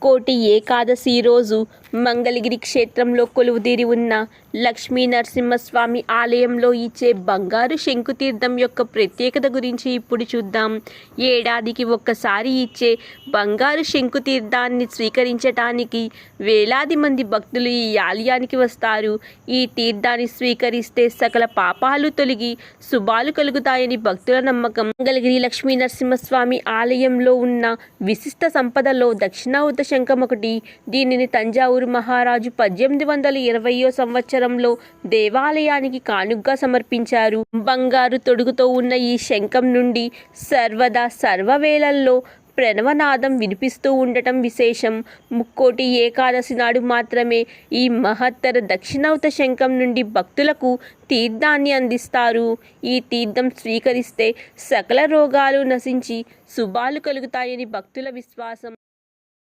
ముక్కోటి ఏకాదశి రోజు మంగళగిరి క్షేత్రంలో కొలువుదీరి ఉన్న లక్ష్మీ నరసింహస్వామి ఆలయంలో ఇచ్చే బంగారు శంకుతీర్థం యొక్క ప్రత్యేకత గురించి ఇప్పుడు చూద్దాం. ఏడాదికి ఒక్కసారి ఇచ్చే బంగారు శంకుతీర్థాన్ని స్వీకరించటానికి వేలాది మంది భక్తులు ఈ ఆలయానికి వస్తారు. ఈ తీర్థాన్ని స్వీకరిస్తే సకల పాపాలు తొలగి శుభాలు కలుగుతాయని భక్తుల నమ్మకం. మంగళగిరి లక్ష్మీ నరసింహస్వామి ఆలయంలో ఉన్న విశిష్ట సంపదలో దక్షిణావృత శంఖం ఒకటి. దీనిని తంజావూరు మహారాజు 1820వ సంవత్సరంలో దేవాలయానికి కానుగ్గా సమర్పించారు. బంగారు తొడుగుతో ఉన్న ఈ శంఖం నుండి సర్వదా సర్వవేళల్లో ప్రణవనాదం వినిపిస్తూ ఉండటం విశేషం. ముక్కోటి ఏకాదశి నాడు మాత్రమే ఈ మహత్తర దక్షిణావృత శంఖం నుండి భక్తులకు తీర్థాన్ని అందిస్తారు. ఈ తీర్థం స్వీకరిస్తే సకల రోగాలు నశించి శుభాలు కలుగుతాయని భక్తుల విశ్వాసం.